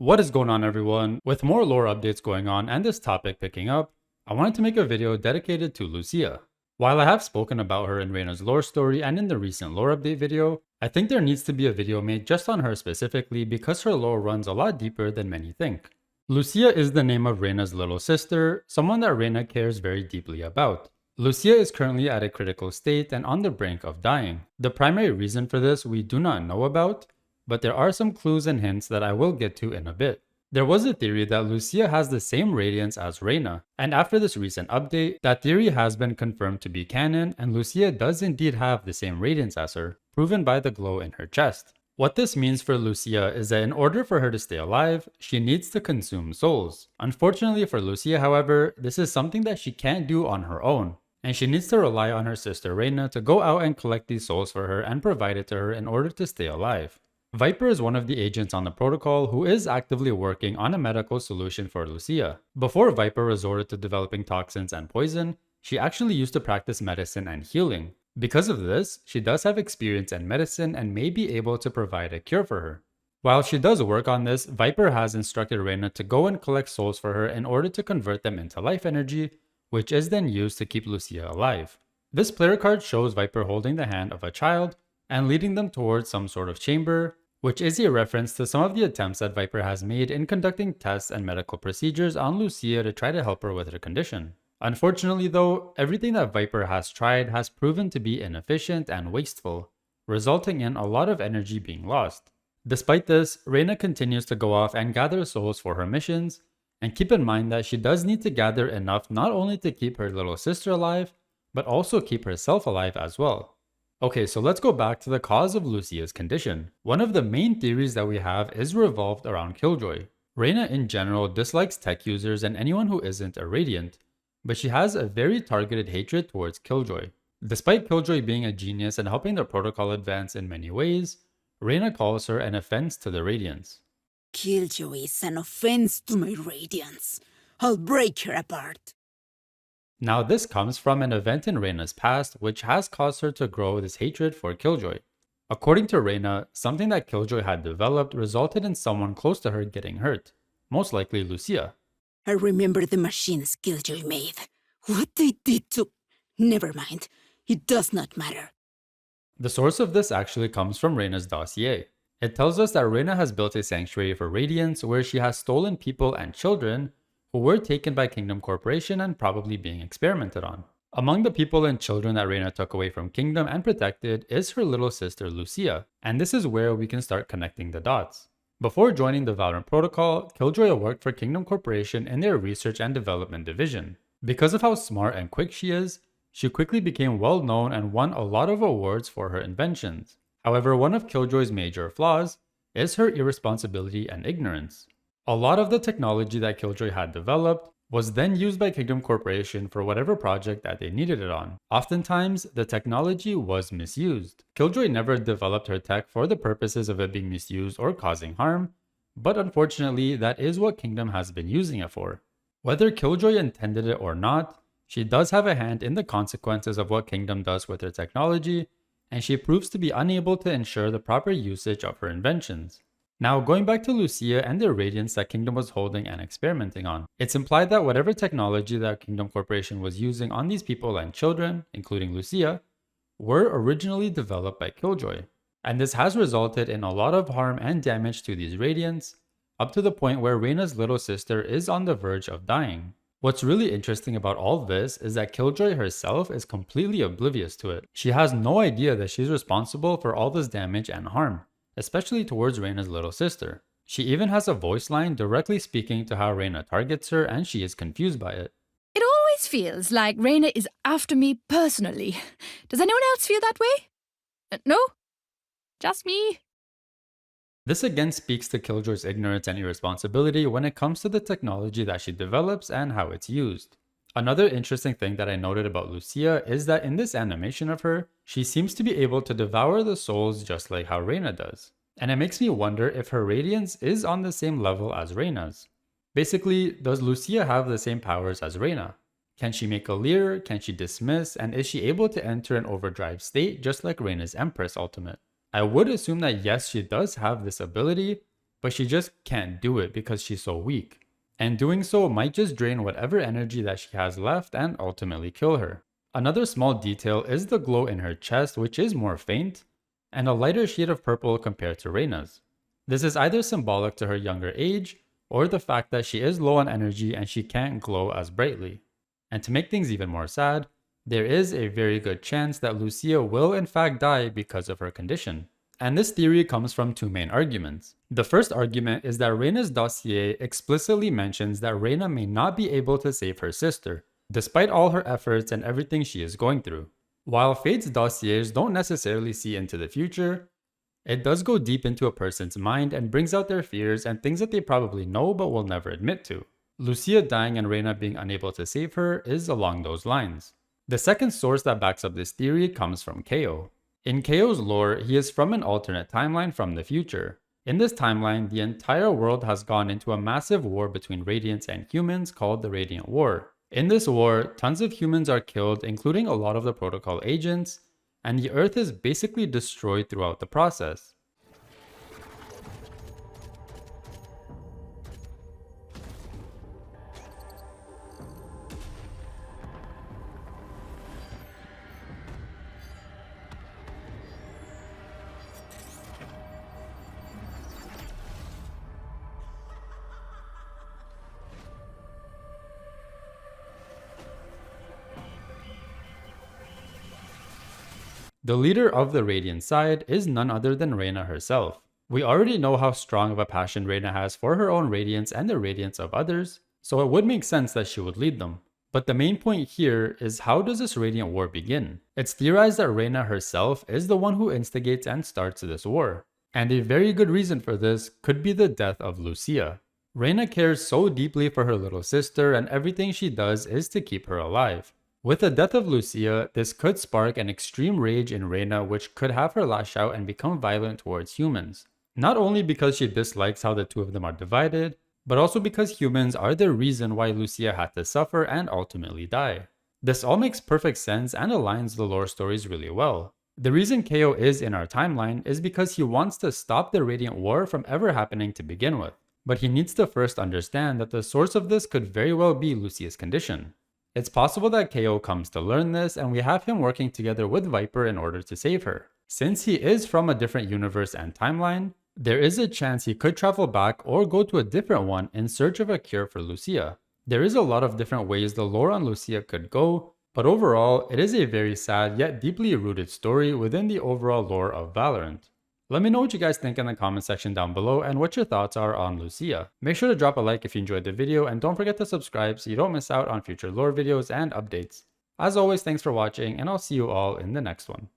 What is going on, everyone? With more lore updates going on and this topic picking up, I wanted to make a video dedicated to Lucia. While I have spoken about her in Reina's lore story and in the recent lore update video, I think there needs to be a video made just on her specifically because her lore runs a lot deeper than many think. Lucia is the name of Reina's little sister, someone that Reina cares very deeply about. Lucia is currently at a critical state and on the brink of dying. The primary reason for this we do not know about, but there are some clues and hints that I will get to in a bit. There was a theory that Lucia has the same radiance as Reina, and after this recent update, that theory has been confirmed to be canon and Lucia does indeed have the same radiance as her, proven by the glow in her chest. What this means for Lucia is that in order for her to stay alive, she needs to consume souls. Unfortunately for Lucia, however, this is something that she can't do on her own, and she needs to rely on her sister Reina to go out and collect these souls for her and provide it to her in order to stay alive. Viper is one of the agents on the protocol who is actively working on a medical solution for Lucia. Before Viper resorted to developing toxins and poison, she actually used to practice medicine and healing. Because of this, she does have experience in medicine and may be able to provide a cure for her. While she does work on this, Viper has instructed Reina to go and collect souls for her in order to convert them into life energy, which is then used to keep Lucia alive. This player card shows Viper holding the hand of a child and leading them towards some sort of chamber, which is a reference to some of the attempts that Viper has made in conducting tests and medical procedures on Lucia to try to help her with her condition. Unfortunately though, everything that Viper has tried has proven to be inefficient and wasteful, resulting in a lot of energy being lost. Despite this, Reina continues to go off and gather souls for her missions, and keep in mind that she does need to gather enough not only to keep her little sister alive, but also keep herself alive as well. Okay, so let's go back to the cause of Lucia's condition. One of the main theories that we have is revolved around Killjoy. Reina in general dislikes tech users and anyone who isn't a Radiant, but she has a very targeted hatred towards Killjoy. Despite Killjoy being a genius and helping the protocol advance in many ways, Reina calls her an offense to the Radiants. Killjoy is an offense to my Radiance. I'll break her apart. Now this comes from an event in Reina's past which has caused her to grow this hatred for Killjoy. According to Reina, something that Killjoy had developed resulted in someone close to her getting hurt, most likely Lucia. I remember the machines Killjoy made. What they did to... Never mind. It does not matter. The source of this actually comes from Reina's dossier. It tells us that Reina has built a sanctuary for Radiants where she has stolen people and children who were taken by Kingdom Corporation and probably being experimented on. Among the people and children that Reina took away from Kingdom and protected is her little sister Lucia, and this is where we can start connecting the dots. Before joining the Valorant Protocol, Killjoy worked for Kingdom Corporation in their research and development division. Because of how smart and quick she is, she quickly became well known and won a lot of awards for her inventions. However, one of Killjoy's major flaws is her irresponsibility and ignorance. A lot of the technology that Killjoy had developed was then used by Kingdom Corporation for whatever project that they needed it on. Oftentimes, the technology was misused. Killjoy never developed her tech for the purposes of it being misused or causing harm, but unfortunately, that is what Kingdom has been using it for. Whether Killjoy intended it or not, she does have a hand in the consequences of what Kingdom does with her technology, and she proves to be unable to ensure the proper usage of her inventions. Now, going back to Lucia and the Radiance that Kingdom was holding and experimenting on, it's implied that whatever technology that Kingdom Corporation was using on these people and children, including Lucia, were originally developed by Killjoy. And this has resulted in a lot of harm and damage to these Radiants, up to the point where Reina's little sister is on the verge of dying. What's really interesting about all this is that Killjoy herself is completely oblivious to it. She has no idea that she's responsible for all this damage and harm, especially towards Reina's little sister. She even has a voice line directly speaking to how Reina targets her, and she is confused by it. It always feels like Reina is after me personally. Does anyone else feel that way? No? Just me? This again speaks to Killjoy's ignorance and irresponsibility when it comes to the technology that she develops and how it's used. Another interesting thing that I noted about Lucia is that in this animation of her, she seems to be able to devour the souls just like how Reina does. And it makes me wonder if her radiance is on the same level as Reina's. Basically, does Lucia have the same powers as Reina? Can she make a leer? Can she dismiss? And is she able to enter an overdrive state just like Reina's Empress ultimate? I would assume that yes, she does have this ability, but she just can't do it because she's so weak. And doing so might just drain whatever energy that she has left and ultimately kill her. Another small detail is the glow in her chest, which is more faint, and a lighter shade of purple compared to Reyna's. This is either symbolic to her younger age, or the fact that she is low on energy and she can't glow as brightly. And to make things even more sad, there is a very good chance that Lucia will in fact die because of her condition. And this theory comes from two main arguments. The first argument is that Reyna's dossier explicitly mentions that Reyna may not be able to save her sister, despite all her efforts and everything she is going through. While Fate's dossiers don't necessarily see into the future, it does go deep into a person's mind and brings out their fears and things that they probably know but will never admit to. Lucia dying and Reyna being unable to save her is along those lines. The second source that backs up this theory comes from Ko. In Ko's lore, he is from an alternate timeline from the future. In this timeline, the entire world has gone into a massive war between Radiants and humans called the Radiant War. In this war, tons of humans are killed, including a lot of the protocol agents, and the Earth is basically destroyed throughout the process. The leader of the Radiant side is none other than Reyna herself. We already know how strong of a passion Reyna has for her own Radiants and the Radiants of others, so it would make sense that she would lead them. But the main point here is, how does this Radiant War begin? It's theorized that Reyna herself is the one who instigates and starts this war. And a very good reason for this could be the death of Lucia. Reyna cares so deeply for her little sister and everything she does is to keep her alive. With the death of Lucia, this could spark an extreme rage in Reyna, which could have her lash out and become violent towards humans. Not only because she dislikes how the two of them are divided, but also because humans are the reason why Lucia had to suffer and ultimately die. This all makes perfect sense and aligns the lore stories really well. The reason Ko is in our timeline is because he wants to stop the Radiant War from ever happening to begin with. But he needs to first understand that the source of this could very well be Lucias Condition. It's possible that Ko comes to learn this and we have him working together with Viper in order to save her. Since he is from a different universe and timeline, there is a chance he could travel back or go to a different one in search of a cure for Lucia. There is a lot of different ways the lore on Lucia could go, but overall, it is a very sad yet deeply rooted story within the overall lore of Valorant. Let me know what you guys think in the comment section down below and what your thoughts are on Lucia. Make sure to drop a like if you enjoyed the video and don't forget to subscribe so you don't miss out on future lore videos and updates. As always, thanks for watching and I'll see you all in the next one.